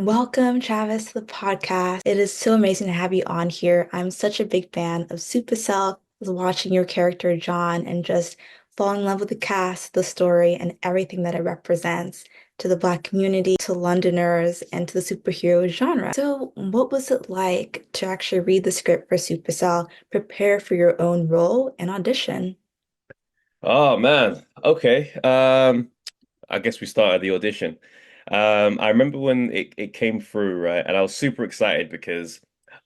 Welcome, Travis, to the podcast. It is so amazing to have you on here. I'm such a big fan of Supacell. I was watching your character, John, and just fall in love with the cast, the story, and everything that it represents to the Black community, to Londoners, and to the superhero genre. So, what was it like to actually read the script for Supercell, prepare for your own role, and audition? Oh man. Okay. I guess we started the audition. I remember when it came through, right? And I was super excited because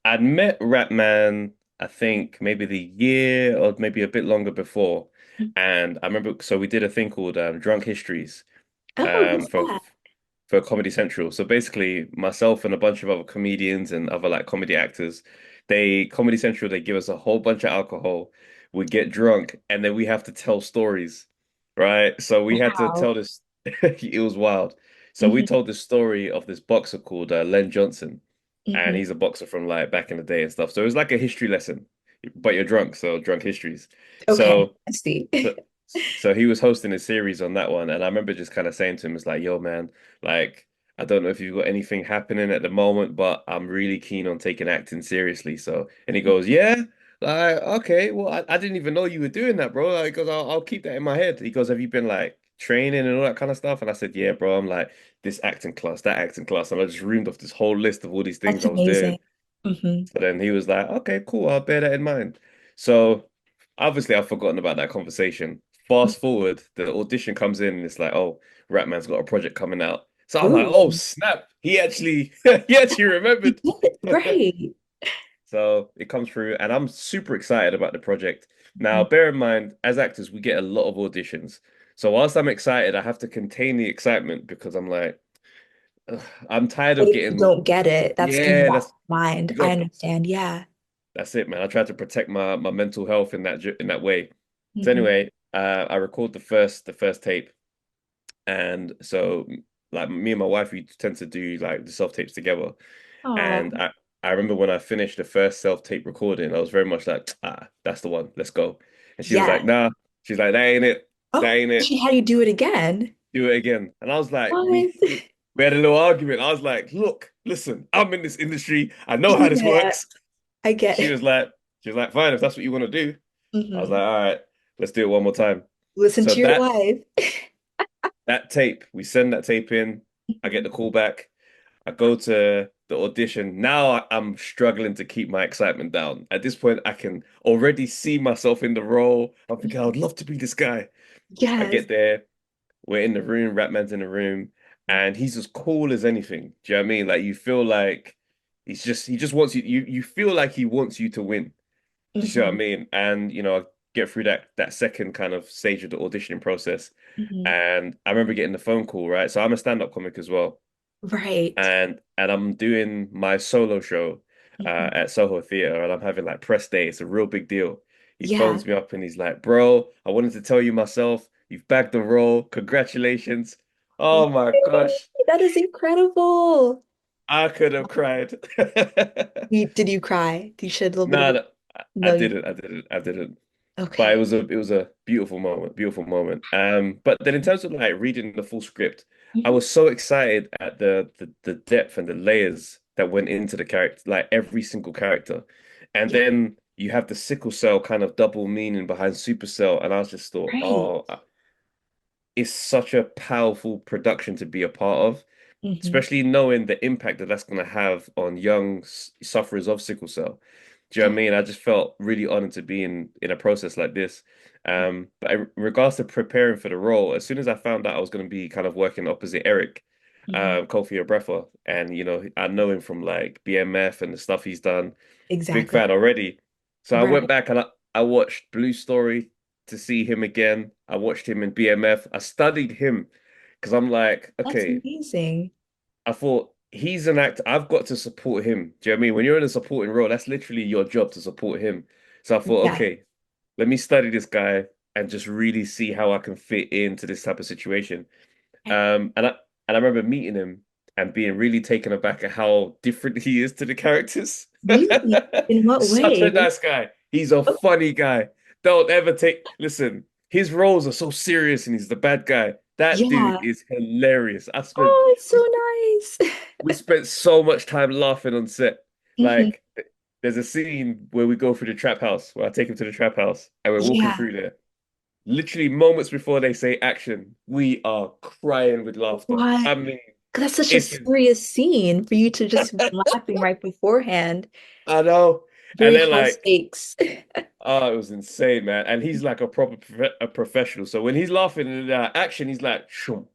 I'd met Ratman, I think maybe the year or maybe a bit longer before. And I remember, so we did a thing called Drunk Histories Oh, um who's for that? for Comedy Central. So basically, myself and a bunch of other comedians and other like comedy actors, Comedy Central, they give us a whole bunch of alcohol. We get drunk, and then we have to tell stories, right? So we had to Wow. tell this. It was wild. So we Hmm. told the story of this boxer called Len Johnson, and Hmm. he's a boxer from like back in the day and stuff. So it was like a history lesson, but you're drunk, so drunk histories. Okay, So I see. so, so he was hosting a series on that one, and I remember just kind of saying to him, "It's like, yo, man, like, I don't know if you've got anything happening at the moment, but I'm really keen on taking acting seriously." So, and he goes, "Yeah, like, okay, well, I didn't even know you were doing that, bro." Like, he goes, I'll keep that in my head." He goes, "Have you been like training and all that kind of stuff?" And I said, "Yeah, bro, I'm like this acting class, that acting class," and I just reamed off this whole list of all these things That's I was doing. amazing. Hmm. So then he was like, okay, cool, I'll bear that in mind. So obviously I've forgotten about that conversation. Fast forward, the audition comes in and it's like, oh, Ratman's got a project coming out. So I'm like, oh Ooh, snap, he actually he actually you remembered. did it. Great. So it comes through and I'm super excited about the project. Now, Mhm. bear in mind, as actors, we get a lot of auditions. So whilst I'm excited, I have to contain the excitement because I'm like, ugh, I'm tired What of if you getting, don't get it? That's in the yeah, back of my mind. you I got understand. Yeah. That's it, man. I try to protect my mental health in that way. So Hmm. anyway, I record the first tape, and so like me and my wife, we tend to do like the self tapes together. Oh, And I remember when I finished the first self tape recording, I was very much like, that's the one. Let's go. And she was like, yeah. nah. She's like, that ain't it. That Oh, ain't it. she had you do it again. Do it again. And I was like, What? we had a little argument. I was like, look, listen, I'm in this industry. I know how this Yeah, works. I get She it. was like, she was like, fine, if that's what you want to do. I was Hmm. like, all right, let's do it one more time. Listen So to your wife. that tape, we send that tape in. I get the call back. I go to the audition. Now I'm struggling to keep my excitement down. At this point, I can already see myself in the role. I'm thinking, I would love to be this guy. I Yes. get there. We're in the room. Ratman's in the room, and he's as cool as anything. Do you know what I mean? Like you feel like he just wants you. You feel like he wants you to win. Do you see what I Hmm. mean? And I get through that second kind of stage of the auditioning process. Hmm. And I remember getting the phone call, right? So I'm a stand-up comic as well. Right. And I'm doing my solo show Hmm. at Soho Theatre and I'm having like press day. It's a real big deal. He Yeah. phones me up and he's like, bro, I wanted to tell you myself, you've bagged the role. Congratulations. Oh my gosh. That is incredible. I could have cried. Did you cry? Did you shed a little bit of No, it? no, I No, you. didn't. I didn't. I didn't. But Okay. it was a beautiful moment. But then in terms of like reading the full script, I Mhm. was so excited at the depth and the layers that went into the character, like every single character. And Yeah. then you have the sickle cell kind of double meaning behind Supercell, and I was just thought, Right. oh, it's such a powerful production to be a part of, Hmm. especially knowing the impact that that's going to have on young sufferers of sickle cell. Do you know what Yeah. I mean? I just felt really honored to be in a process like this. But in regards to preparing for the role, as soon as I found out I was going to be kind of working opposite Eric, Hmm. Kofi Abrefa, and I know him from like BMF and the stuff he's done. Big Exactly. fan already. So I went Right. back and I watched Blue Story to see him again. I watched him in BMF. I studied him because I'm like, That's okay, amazing. I thought he's an actor. I've got to support him. Do you know what I mean? When you're in a supporting role, that's literally your job to support him. So I thought, Yeah. okay, let me study this guy and just really see how I can fit into this type of situation. Right. Um, and I and I remember meeting him and being really taken aback at how different he is to the characters. Really? In what Such a way? nice guy. He's a Oh, funny guy. Don't ever listen, his roles are so serious and he's the bad guy. That dude yeah. is hilarious. I spent Oh, it's so nice. We spent so much time laughing on set. Hmm. Like, there's a scene where we go through the trap house, where I take him to the trap house, and we're walking Yeah. through there. Literally moments before they say action, we are crying with laughter. What? I mean, 'Cause that's such a it is, serious scene for you to just be laughing right beforehand. I know. And Very then high like, stakes. oh, it was insane, man. And he's like a a professional. So when he's laughing in action, he's like, shum,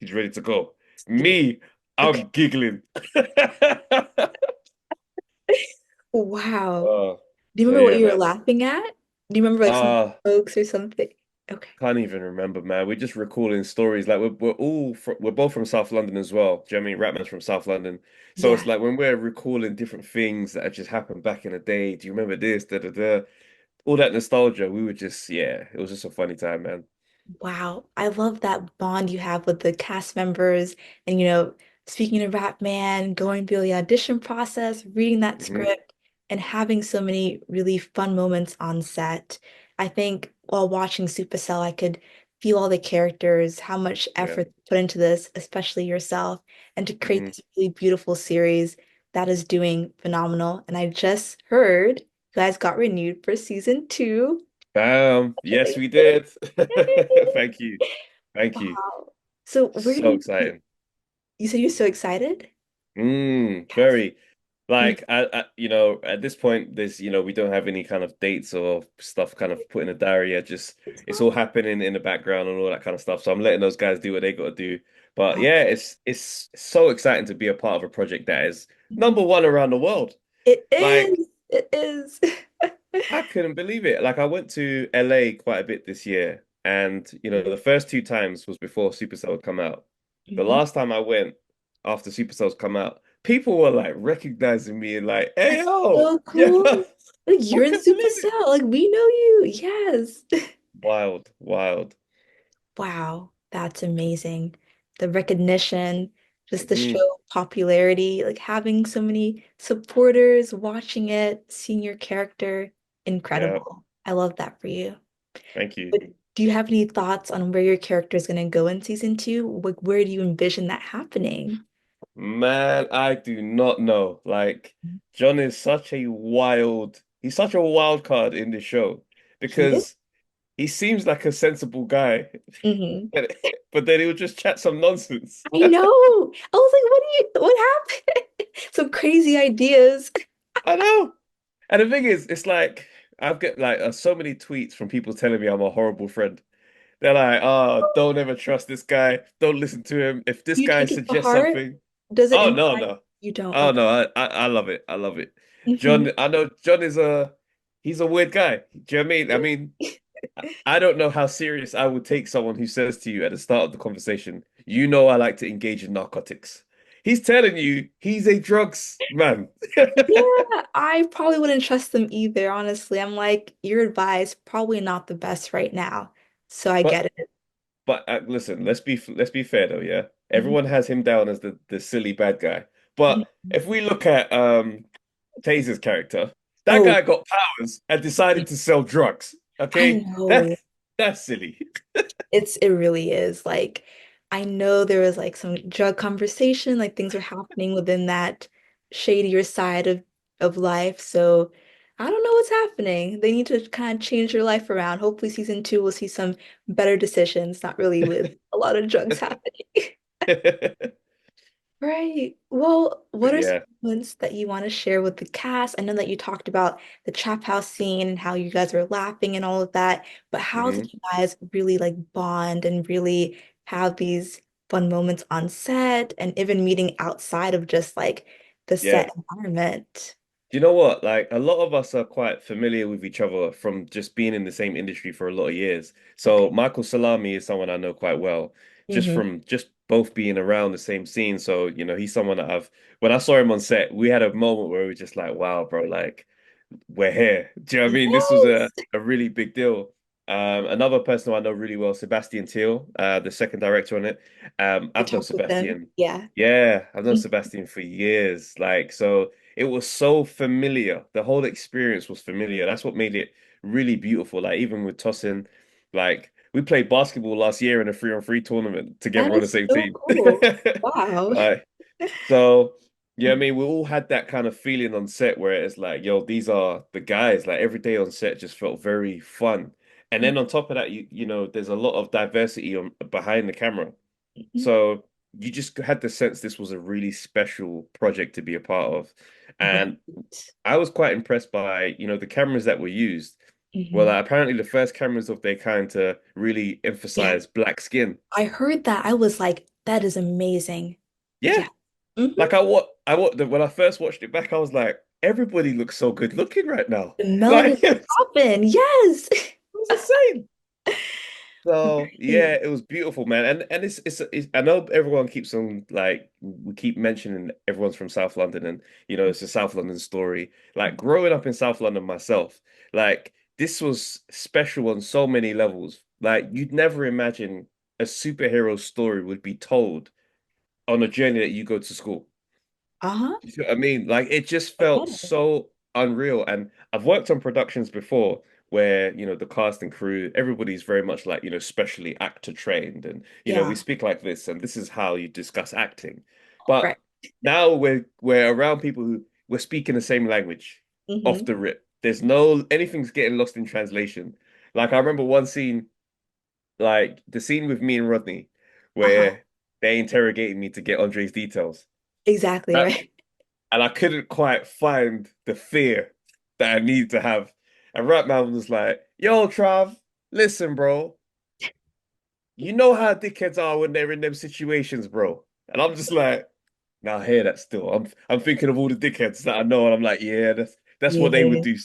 he's ready to go. Me, I'm giggling. Wow. Oh, Do you so remember what yeah, you were man. laughing at? Do you remember like some Uh jokes or something? Okay. can't even remember, man. We're just recalling stories. Like we're both from South London as well. Do you know what I mean? Ratman's from South London. So it's Yeah. like when we're recalling different things that have just happened back in the day. Do you remember this? Da da da. All that nostalgia. We were just, yeah, it was just a funny time, man. Wow, I love that bond you have with the cast members and speaking to Rap Man, going through the audition process, reading that Hmm. script, and having so many really fun moments on set. I think while watching Supercell, I could feel all the characters, how much Yeah. effort put into this, especially yourself, and to create Hmm. this really beautiful series that is doing phenomenal. And I just heard you guys got renewed for season 2. Bam. Yes, we did. Thank you. Thank you. Wow. So where do So exciting. you said you're so excited? Yes. Very. Mm. Like at this point, we don't have any kind of dates or stuff kind of put in a diary yet. Just It's it's fine. all happening in the background and all that kind of stuff. So I'm letting those guys do what they got to do. But Oh, yeah, it's so exciting to be a part of a project that is mhm. number one around the world. It Like is. It is. I couldn't believe it. Like I went to LA quite a bit this year, and the first two times was before Supercell had come out. The Mhm. last time I went after Supercell's come out, people were like recognizing me and like, "Hey, That's yo, so yeah." cool. Like I you're in couldn't believe it. Supercell. Like we know you. Yes. Wild, wild. Wow, that's amazing. The recognition, just the Hmm. show popularity, like having so many supporters watching it, seeing your character, Yeah, incredible. I love that for you. thank you. But do you have any thoughts on where your character is going to go in season 2? Like, where do you envision that happening? Man, I do not know. Like, John is he's such a wild card in this show He is? because he seems like a sensible guy. Hmm. But but then he would just chat some nonsense. I know. I was like, what happened? Some crazy ideas. I know. And the thing is, it's like I've got like so many tweets from people telling me I'm a horrible friend. They're like, "Oh, don't ever trust this guy. Don't listen to him. If this Do you guy take it to suggests heart? something, Does it oh no, impact? no, You don't. oh Okay. no, I love it. I love it. Hmm. John, I know John is he's a weird guy. Do you know what I mean? I mean, I don't know how serious I would take someone who says to you at the start of the conversation, you know, I like to engage in narcotics. He's telling you he's a drugs man. Yeah, I probably wouldn't trust them either, honestly. I'm like, your advice probably not the best right now. So I But get it. listen, let's be fair though, yeah. Mhm. Everyone has him down as the silly bad guy. But Mhm. if we look at Taser's character, that Oh, guy got powers and decided to sell drugs. I Okay, know. that's silly. It really is. Like, I know there was like some drug conversation, like things were happening within that shadier side of life. So I don't know what's happening. They need to kind of change their life around. Hopefully season 2 will see some better decisions, not really with a lot of drugs happening. But Right. Well, what are some yeah. moments that you want to share with the cast? I know that you talked about the trap house scene and how you guys were laughing and all of that, but how Hmm. did you guys really like bond and really have these fun moments on set and even meeting outside of just like the Yeah. set environment? Do you know what? Like a lot of us are quite familiar with each other from just being in the same industry for a lot of years. So Okay. Michael Salami is someone I know quite well, just Hmm. from just both being around the same scene. So, he's someone that when I saw him on set, we had a moment where we were just like, wow, bro, like we're here. Do you know what I mean? This was a, Yes. a really big deal. Another person I know really well, Sebastian Teal, the second director on it. I I've known talked with them. Sebastian. Yeah. Yeah, I've known Mhm. Sebastian for years. Like, so it was so familiar. The whole experience was familiar. That's what made it really beautiful. Like, even with Tosin, like, we played basketball last year in a 3-on-3 tournament That together on the is same so team. cool. Wow. Like, So, yeah, I mean, we all had that kind of feeling on set where it's like, yo, these are the guys. Like every day on set just felt very fun. And then on top of that, there's a lot of diversity on behind the camera. Mhm. So you just had the sense this was a really special project to be a part of. Right. And I was quite impressed by, the cameras that were used. Well, Hmm. apparently the first cameras of their kind to really Yeah, emphasize black skin. I heard that. I was like, that is amazing. Yeah. Yeah. Hmm. Like when I first watched it back, I was like, everybody looks so good looking right now. The Like melanin is it popping. Yes. was insane. So Right. yeah, it was beautiful, man. And it's I know everyone keeps on like we keep mentioning everyone's from South London and it's a South London story. Like growing up in South London myself, like this was special on so many levels. Like you'd never imagine a superhero story would be told on a journey that you go to school. Uh-huh. You see what I mean? Like it just I felt get it. so unreal. And I've worked on productions before where, the cast and crew, everybody's very much like, specially actor trained. And, we Yeah. speak like this, and this is how you discuss acting. But Right. now we're around people who we're speaking the same language off Hmm. the rip. There's no anything's getting lost in translation. Like I remember one scene, like the scene with me and Rodney, Uh-huh. where they interrogated me to get Andre's details. Exactly right. And I couldn't quite find the fear that I need to have. And Ratman was like, "Yo, Trav, listen, bro. You know how dickheads are when they're in them situations, bro." And I'm just like, "Now I hear that still. I'm thinking of all the dickheads that I know, and I'm like, yeah, that's what they would Yeah. do."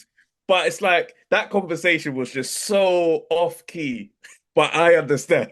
But it's like that conversation was just so off key, but I understand.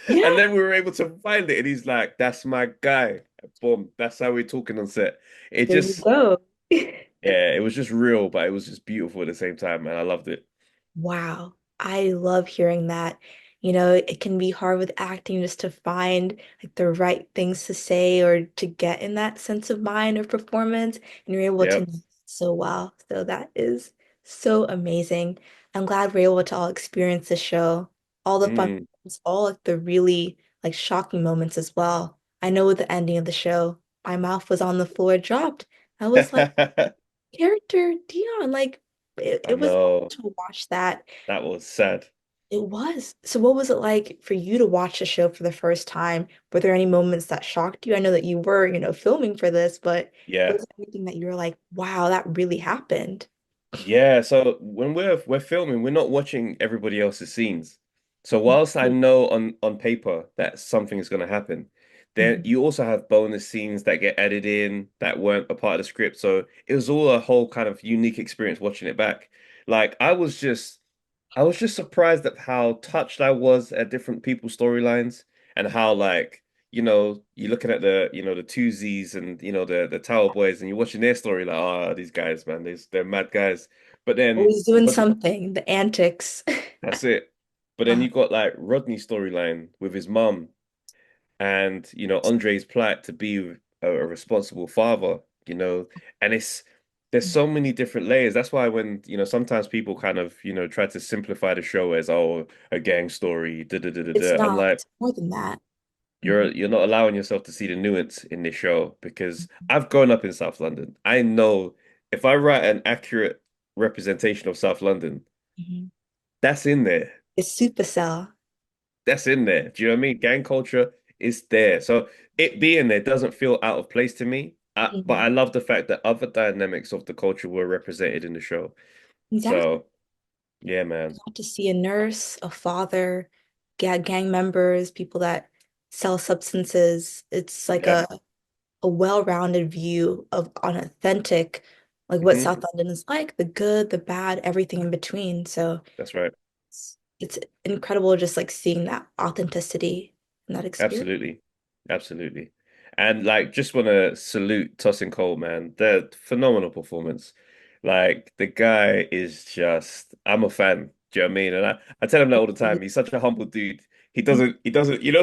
And Yeah. then we were able to find it, and he's like, "That's my guy." Boom. That's how we're talking on set. It There you just go. Yeah, it was just real, but it was just beautiful at the same time, man. I loved it. Wow. I love hearing that. You know, it can be hard with acting just to find like the right things to say or to get in that sense of mind or performance, and you're able to Yep. do it so well. So that is so amazing. I'm glad we're able to all experience the show, all the fun Mm. moments, all like the really like shocking moments as well. I know with the ending of the show, my mouth was on the floor, dropped. I was like, I character Dion, like it was know to watch that. that was sad. It was. So what was it like for you to watch the show for the first time? Were there any moments that shocked you? I know that you were, filming for this, but Yeah. was there anything that you were like, wow, that really happened? Yeah, so when we're filming, we're not watching everybody else's scenes. So whilst I Mhm. know on paper that something is going to happen, then Mhm. you also have bonus scenes that get added in that weren't a part of the script. So it was all a whole kind of unique experience watching it back. Like I was just surprised at how touched I was at different people's storylines and how like you're looking at the two Z's and the Tower Boys and you're watching their story like, oh, these guys, man, they're mad guys. But then Always doing Rod something, the antics. that's it. But then Uh, you got like Rodney's storyline with his mum and Andre's plight to be a responsible father, and there's so many different layers. That's why when sometimes people kind of try to simplify the show as a gang story, da da da da it's da. I'm not, like, it's more than that. Mhm. you're not allowing yourself to see the nuance in this show because I've grown up in South London. I know if I write an accurate representation of South London, Mhm. that's in there. It's Supacell. That's in there. Do you know what I mean? Gang culture is there. So it being there doesn't feel out of place to me. But I Mhm. love the fact that other dynamics of the culture were represented in the show. Exactly. So yeah, man. Got to see a nurse, a father, gang members, people that sell substances. It's like Yep. a well-rounded view of an authentic, like what Hmm. South London is like, the good, the bad, everything in between. So That's right. it's incredible just like seeing that authenticity and that experience. Absolutely. Absolutely. And like just want to salute Tosin Cole, man. The phenomenal performance. Like the guy is just I'm a fan. Do you know what I mean? And I tell him that all the time. He's such a humble dude. He doesn't,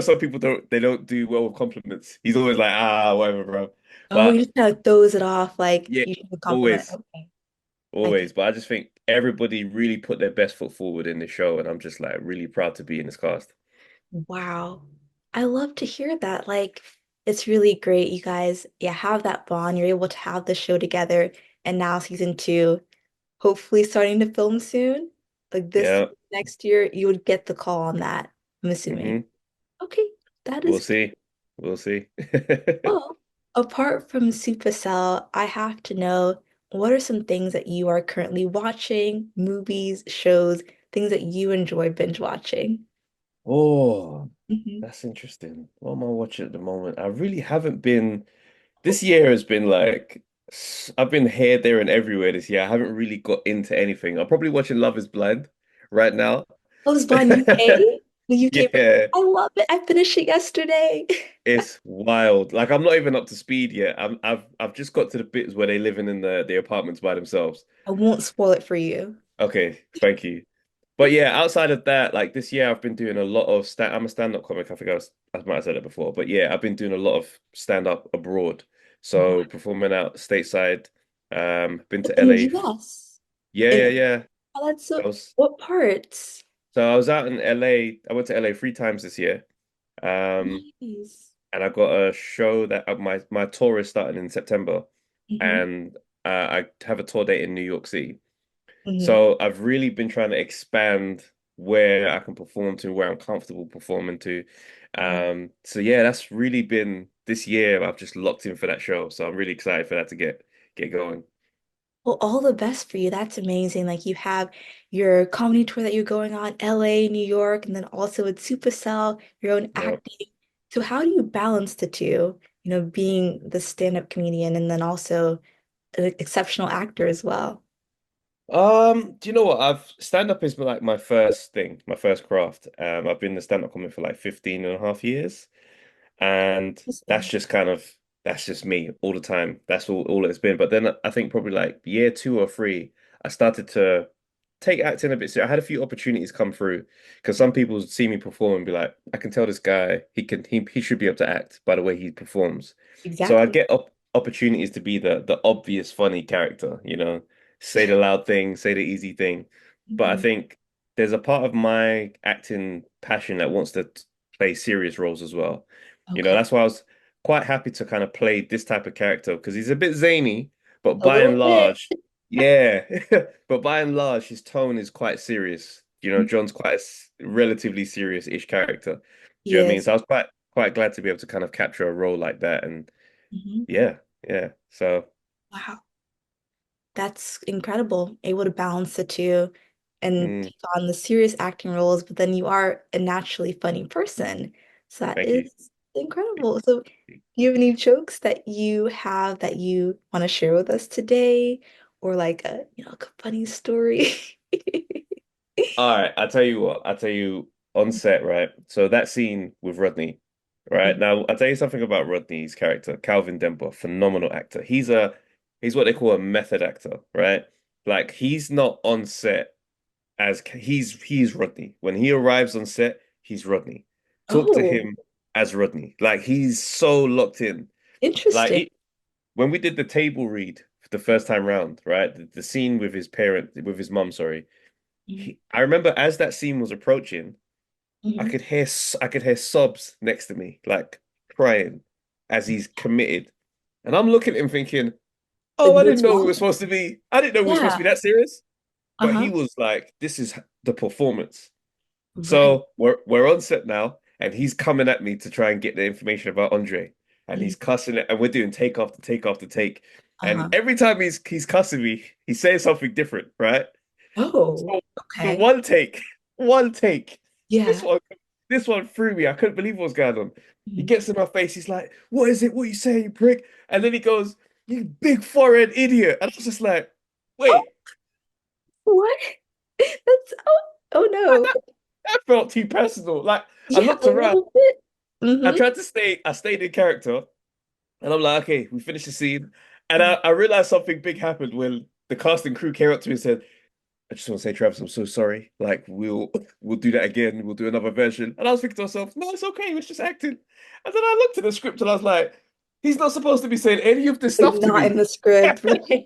some people don't do well with compliments. He's always like, whatever, bro. Oh, he But just kind of throws it off like yeah, you should compliment. always, Okay. I get always. But I just think everybody really put their best foot forward in the show, and I'm just like really proud to be in this cast. wow. I love to hear that. Like It's really great, you guys. Yeah, have that bond. You're able to have the show together. And now season two, hopefully starting to film soon. Like this Yeah. next year, you would get the call on that, I'm assuming. Hmm. Okay, that We'll is see. We'll see. well. Apart from Supercell, I have to know what are some things that you are currently watching, movies, shows, things that you enjoy binge watching. Oh, Hmm. that's interesting. What am I watching at the moment? I really haven't been. This year has been like I've been here, there, and everywhere this year. I haven't really got into anything. I'm probably watching Love is Blind right now. I was blind UK. The UK version. Yeah, I love it. I finished it yesterday. it's wild. Like I'm not even up to speed yet. I've just got to the bits where they living in the apartments by themselves. I won't spoil it for you. Okay, thank you. But yeah, outside of that, like this year, I've been doing a lot of stand. I'm a stand-up comic. I might have said it before, but yeah, I've been doing a lot of stand-up abroad. So performing out stateside. Been to In the LA. US. Yeah, In, yeah, yeah. oh, that's I so, was what parts? so I was out in LA. I went to LA 3 times this year. Um, Nice. and I got a show that my tour is starting in September, Hmm. and I have a tour date in New York City. Hmm. So I've really been trying to expand where I can perform to, where I'm comfortable performing to. So yeah, that's really been this year. I've just locked in for that show, so I'm really excited for that to get going. Well, all the best for you. That's amazing. Like you have your comedy tour that you're going on, LA, New York, and then also with Supercell, your own Yeah. acting. So how do you balance the two? Being the stand-up comedian and then also an exceptional actor as well. Do you know what? I've stand up is like my first thing, my first craft. I've been the stand up comic for like 15 and a half years. And that's Interesting. just kind of that's just me all the time. That's all it's been. But then I think probably like year 2 or 3, I started to take acting a bit serious. I had a few opportunities come through because some people see me perform and be like, I can tell this guy he should be able to act by the way he performs. So I Exactly. get opportunities to be the obvious funny character, say the loud thing, say the easy thing. But I Mhm. think there's a part of my acting passion that wants to play serious roles as well. Okay. That's why I was quite happy to kind of play this type of character because he's a bit zany, but A by little and bit. large, yeah, but by and large, his tone is quite serious. John's quite a relatively serious-ish character. Do you know what I mean? Yes. So I was quite glad to be able to kind of capture a role like that, and Mhm. yeah, yeah. So Wow. That's incredible. Able to balance the two and mm, take on the serious acting roles, but then you are a naturally funny person. So that thank you. is incredible. So do you have any jokes that you have that you want to share with us today? Or like a funny story? All right, I'll tell you what. I'll tell you on set, right? So that scene with Rodney, right? Now, I'll tell you something about Rodney's character, Calvin Demper, phenomenal actor. He's what they call a method actor, right? Like he's not on set he's Rodney. When he arrives on set, he's Rodney. Talk to Oh, him as Rodney. Like he's so locked in. Like interesting. when we did the table read for the first time round, right? The scene with with his mum, sorry. Mhm. I remember as that scene was approaching, Mhm. I could hear sobs next to me, like crying as he's committed. And I'm looking at him thinking, Like oh, I didn't what's know we were wrong? supposed to be, I didn't know we were supposed to be Yeah. that serious. But he Uh-huh. was like, this is the performance. Right. So we're on set now, and he's coming at me to try and get the information about Andre. And Mhm. he's cussing it, and we're doing take after take after take. And Uh-huh. every time he's cussing me, he's saying something different, right? Oh, So the okay. one take, one take. This Yeah. one, this one threw me. I couldn't believe what was going on. He Mhm. gets in my face. He's like, "What is it? What are you saying, you prick?" And then he goes, "You big forehead idiot!" And I was just like, Oh, "Wait, what? That's oh that, no. that, that felt too personal." Like I Yeah, looked a around. little bit. Mm-hmm. I stayed in character, and I'm like, "Okay, we finished the scene." And Mm-hmm. I realized something big happened when the cast and crew came up to me and said, I just want to say, Travis, I'm so sorry. Like we'll do that again. We'll do another version. And I was thinking to myself, no, it's okay. It was just acting. And then I looked at the script and I was like, he's not supposed to be saying any of this Like stuff to not me. in the script, right?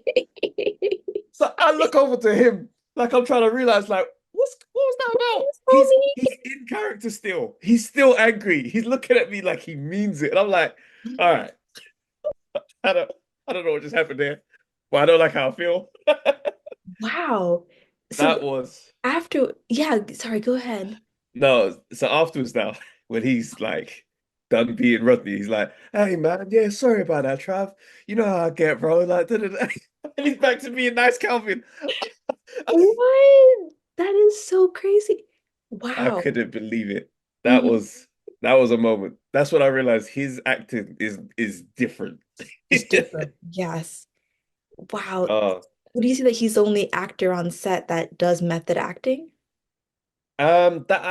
So I look over to him, like I'm trying to realize, like, what was that about? Homie. He's in character still. He's still angry. He's looking at me like he means it. And I'm like, All right. I don't I don't know what just happened there, but I don't like how I feel. Wow. That So was yeah, sorry, go ahead. no. So afterwards now, when he's like done being Rodney, he's like, "Hey man, yeah, sorry about that, Trav. You know how I get, bro." Like, da, da, da. And he's back to being nice, Calvin. What? That is so crazy. I Wow. couldn't believe it. That Mhm. was that was a moment. That's when I realized his acting is different. It's different. Yes. Wow. Uh, Would you say that he's the only actor on set that does method acting? that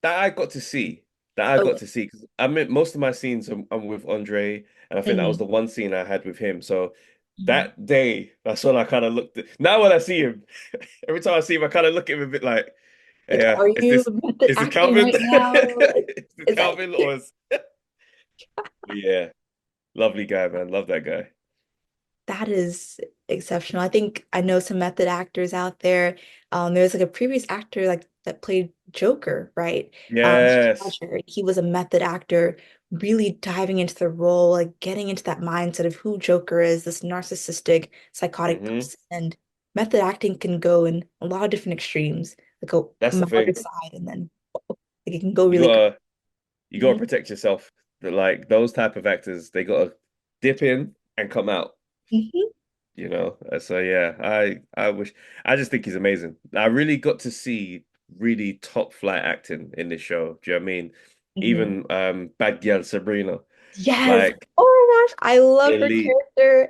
I got to see. That I got Okay. to see because I mean most of my scenes I'm with Andre, and I think that was Mhm. the one scene I had with him. So Mhm. that day, that's when I kind of looked at. Now when I see him, every time I see him, I kind of look at him a bit like, Like, yeah, are you method is it acting Calvin? right now? Like, Is it is that Calvin or is but yeah, lovely guy, man. Love that guy. that is exceptional. I think I know some method actors out there. There's like a previous actor like that played Joker, right? Yes. Roger. He was a method actor, really diving into the role, like getting into that mindset of who Joker is, this narcissistic, psychotic Hmm. person. And method acting can go in a lot of different extremes, like a That's the mild thing. side, and then like it can go You really gotta you gotta crazy. protect yourself. That like those type of actors, they gotta dip in and come out. Mhm. So yeah, I wish I just think he's amazing. I really got to see really top flight acting in this show. Do you know what I mean? Mhm. Even Bad Girl Sabrina, Yes. like Oh my gosh, I love her elite, character.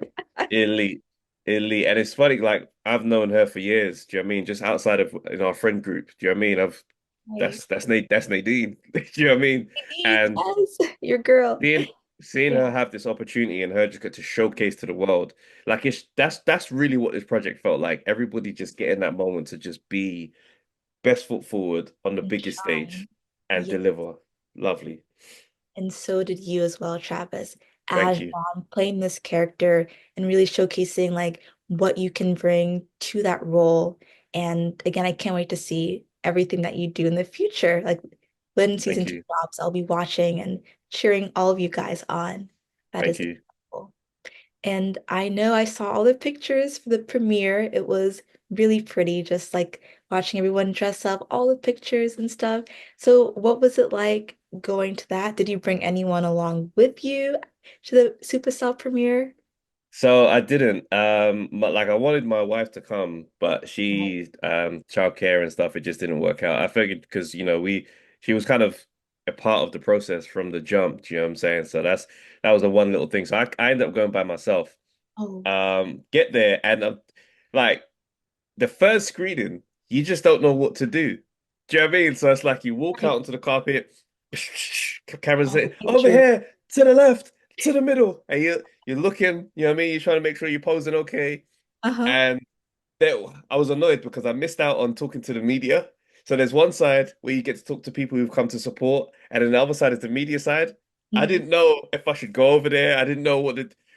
elite, elite. And it's funny, like I've known her for years. Do you know what I mean? Just outside of in our friend group. Do you know what I mean? I've Right. that's Nadine. Do you know what I mean? And Yes, your girl. seeing seeing Yeah. her have this opportunity and her just get to showcase to the world, like it's that's really what this project felt like. Everybody just getting that moment to just be best foot forward on the And biggest stage shine. and Yeah. deliver. Lovely. And so did you as well, Travis, Thank as you. playing this character and really showcasing like what you can bring to that role. And again, I can't wait to see everything that you do in the future. Like when season Thank two you. drops, I'll be watching and cheering all of you guys on. That Thank is you. incredible. And I know I saw all the pictures for the premiere. It was really pretty, just like watching everyone dress up, all the pictures and stuff. So, what was it like going to that? Did you bring anyone along with you to the Supercell premiere? So I didn't. But like I wanted my wife to come, but Right. she childcare and stuff, it just didn't work out. I figured because she was kind of a part of the process from the jump, do you know what I'm saying? So that was the one little thing. So I ended up going by myself. Oh, Get there and like the first screening, you just don't know what to do. Do you know what I mean? So it's like you walk right. out onto the carpet, cameras All the say, over pictures. here, to the left, to the middle. And you're looking, you know what I mean? You're trying to make sure you're posing okay. Uh-huh. And there, I was annoyed because I missed out on talking to the media. So there's one side where you get to talk to people who've come to support, and then the other side is the media side. I Mhm. didn't know if I should go over there. I didn't know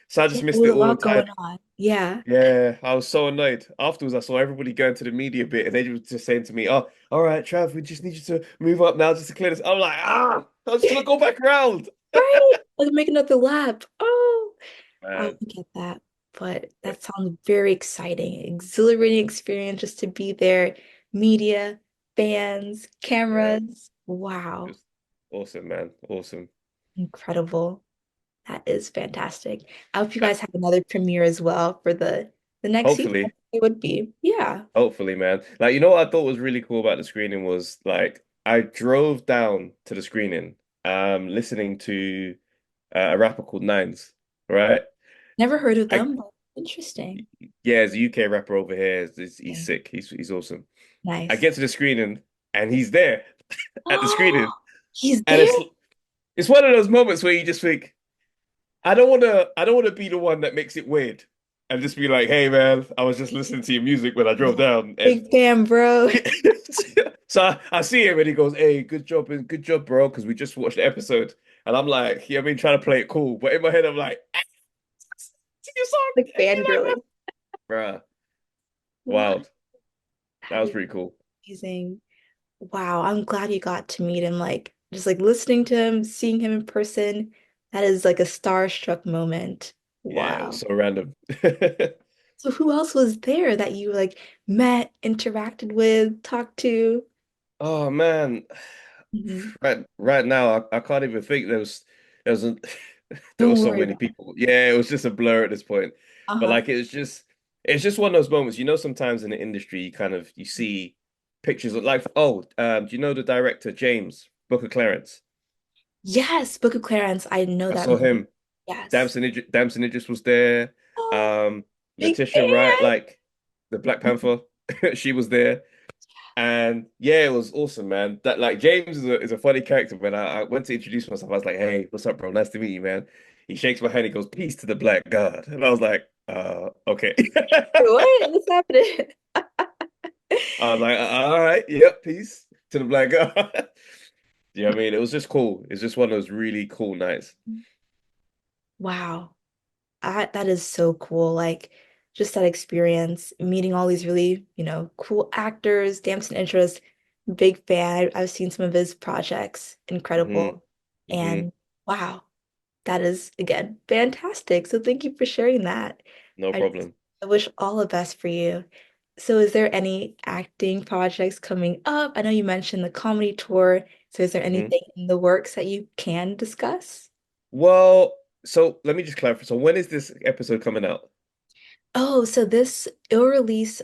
so I Yeah, just there missed was it a all lot entirely. going on. Yeah. Yeah, I was so annoyed. Afterwards, I saw everybody going to the media bit, and they were just saying to me, "Oh, all right, Trav, we just need you to move up now just to clear this." I'm like, I was gonna go back around. Right. Like make another lap. Oh. I Man, get that, but that sounds very exciting, exhilarating experience just to be there. Media, fans, yeah, cameras. Wow, just awesome, man, awesome. incredible. That is fantastic. I hope you Uh, guys have another premiere as well for the next season. hopefully, It would be. Yeah. hopefully, man. Like, you know what I thought was really cool about the screening was like I drove down to the screening, listening to a rapper called Nines, right? Never heard of I them, but interesting. Yeah, he's a UK rapper over here. He's Okay. sick. He's awesome. I Nice. get to the screening and he's there at the screening, Oh, he's and there? it's one of those moments where you just think, I don't wanna be the one that makes it weird, and just be like, hey man, I was just listening to your music when I drove Yeah. down, and Big fan, bro. so I see him and he goes, hey, good job, bro, because we just watched the episode, and I'm like, yeah, I've been trying to play it cool, but in my head I'm like, sing your song, Like you like fangirling. that, bruh, Wow, wild. That that was is pretty cool. amazing. Wow, I'm glad you got to meet him. Like, just like listening to him, seeing him in person, That is like a starstruck moment. Yeah, it was Wow. so random. So who else was there that you like met, interacted with, talked to? Oh man, Mhm. right now I can't even think. There was a, there were Don't so worry many about it. people. Yeah, it was just a blur at this point. But Uh-huh. like it's just one of those moments. You know, sometimes in the industry, you see pictures of like, oh, do you know the director James Booker Clarence? Yes, Book of Clarence. I know I that saw movie. him. Yes. Damson Idris was there. Oh, Um, big Letitia Wright, fan. like the Black Panther, she was there. And yeah, it was awesome, man. That like James is a funny character. When I went to introduce myself, I was like, "Hey, what's up, bro? Nice to meet you, man." He shakes my hand. He goes, "Peace to the Black God," and I was like, okay." What is happening? I was like, "All right, yep, peace to the Black God." You know what I mean? It was just cool. It's just one of those really cool nights. Wow. That is so cool. Like just that experience, meeting all these really, cool actors, Damson Interest, big fan. I've seen some of his projects, Hmm. incredible. Hmm. And wow, that is again fantastic. So thank you for sharing that. No I just problem. I wish all the best for you. So is there any acting projects coming up? I know you mentioned the comedy tour. So is there Hmm. anything in the works that you can discuss? Well, so let me just clarify. So when is this episode coming out? Oh, so this it'll release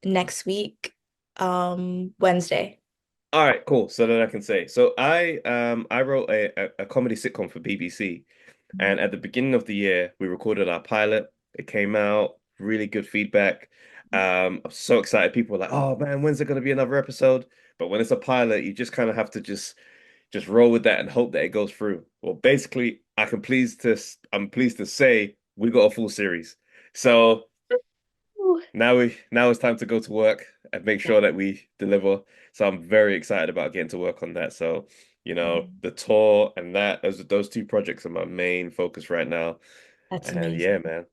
next week, Wednesday. All right, cool. So then I can say. So I wrote a comedy sitcom for BBC, and at the beginning of the year we recorded our pilot. It came out, really good feedback. I'm so excited. People were like, "Oh man, when's there going to be another episode?" But when it's a pilot, you just kind of have to just roll with that and hope that it goes through. Well, basically, I'm pleased to say we got a full series. So Ooh. now it's time to go to work and make Yeah, sure that we deliver. So I'm very excited about getting to work on that. So, the tour and those two projects are my main focus right now. that's And amazing. yeah, man.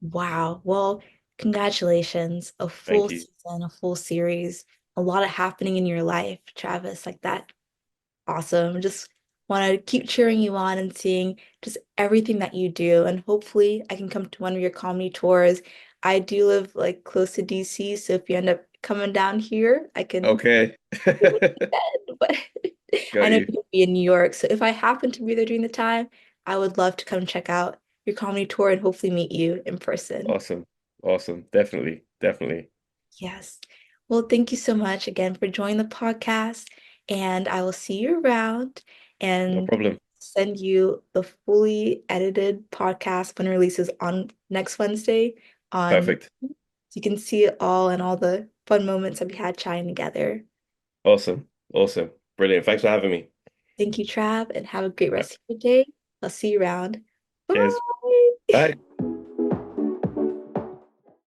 Wow. Well, congratulations. A full Thank you. season, a full series, a lot of happening in your life, Travis, like that. Awesome. Just want to keep cheering you on and seeing just everything that you do. And hopefully I can come to one of your comedy tours. I do live like close to DC, so if you end up coming down here, I can Okay. but Got I know you. you'll be in New York. So if I happen to be there during the time, I would love to come check out your comedy tour and hopefully meet you in person. Awesome. Awesome. Definitely. Definitely. Yes. Well, thank you so much again for joining the podcast, and I will see you around No and problem. send you the fully edited podcast when it releases on next Wednesday on Perfect. so you can see it all and all the fun moments that we had chatting together. Awesome. Awesome. Brilliant. Thanks for having me. Thank you, Trav, and have a great All right. rest of your day. I'll see you around. Cheers. Bye. Bye.